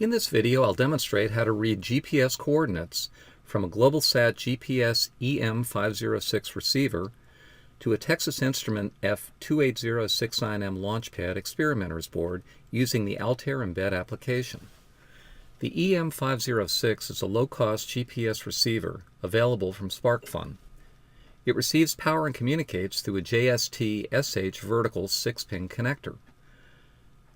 In this video, I'll demonstrate how to read GPS coordinates from a GlobalSat GPS EM506 receiver to a Texas Instrument F28069M Launchpad experimenter's board using the Altair Embed application. The EM506 is a low-cost GPS receiver available from SparkFun. It receives power and communicates through a JST-SH vertical 6-pin connector.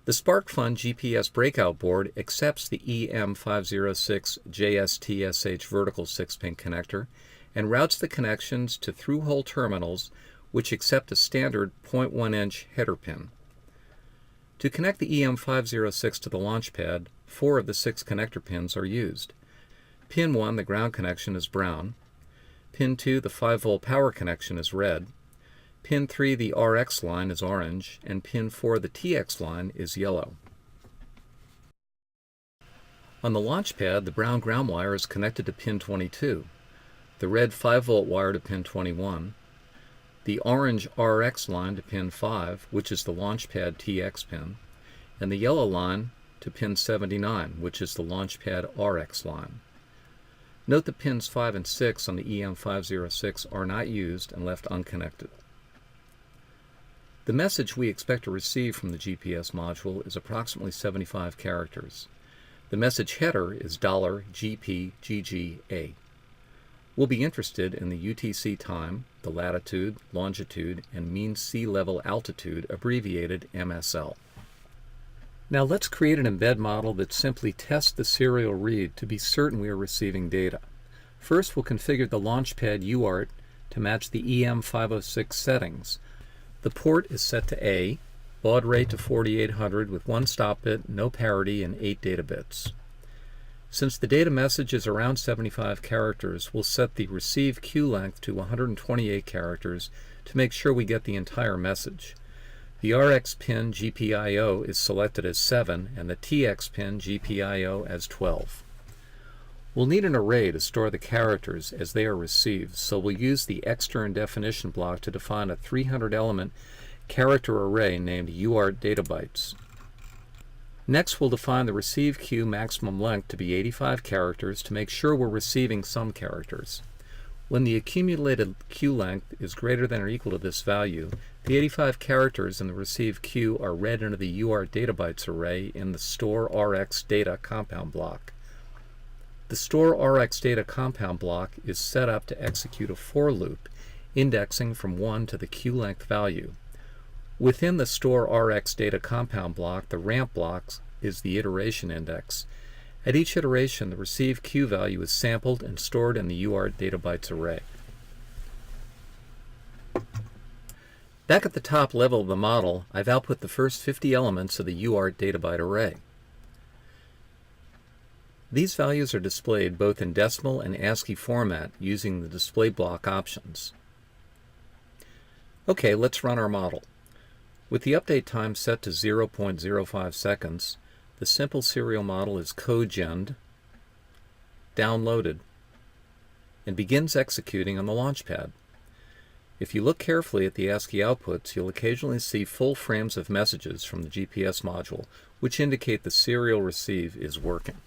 The SparkFun GPS breakout board accepts the EM506 JST-SH vertical 6-pin connector and routes the connections to through-hole terminals which accept a standard 0.1-inch header pin. To connect the EM506 to the launchpad, 4 of the 6 connector pins are used. Pin 1, the ground connection, is brown. Pin 2, the 5-volt power connection, is red. Pin 3, the RX line, is orange, and Pin 4, the TX line, is yellow. On the launchpad, the brown ground wire is connected to Pin 22, the red 5-volt wire to Pin 21, the orange RX line to Pin 5, which is the launchpad TX pin, and the yellow line to Pin 79, which is the launchpad RX line. Note that Pins 5 and 6 on the EM506 are not used and left unconnected. The message we expect to receive from the GPS module is approximately 75 characters. The message header is $GPGGA. We'll be interested in the UTC time, the latitude, longitude, and mean sea level altitude, abbreviated MSL. Now let's create an embed model that simply tests the serial read to be certain we are receiving data. First, we'll configure the Launchpad UART to match the EM506 settings. The port is set to A, baud rate to 4800 with 1 stop bit, no parity, and 8 data bits. Since the data message is around 75 characters, we'll set the receive queue length to 128 characters to make sure we get the entire message. The RX pin GPIO is selected as 7 and the TX pin GPIO as 12. We'll need an array to store the characters as they are received, so we'll use the extern definition block to define a 300-element character array named UART databytes. Next, we'll define the receive queue maximum length to be 85 characters to make sure we're receiving some characters. When the accumulated queue length is greater than or equal to this value, the 85 characters in the receive queue are read into the UART databytes array in the store RX data compound block. The store RX data compound block is set up to execute a for loop, indexing from 1 to the queue length value. Within the store RX data compound block, the ramp block is the iteration index. At each iteration, the receive queue value is sampled and stored in the UART databytes array. Back at the top level of the model, I've output the first 50 elements of the UART databyte array. These values are displayed both in decimal and ASCII format using the display block options. Okay, let's run our model. With the update time set to 0.05 seconds, the simple serial model is code-genned, downloaded, and begins executing on the Launchpad. If you look carefully at the ASCII outputs, you'll occasionally see full frames of messages from the GPS module, which indicate the serial receive is working.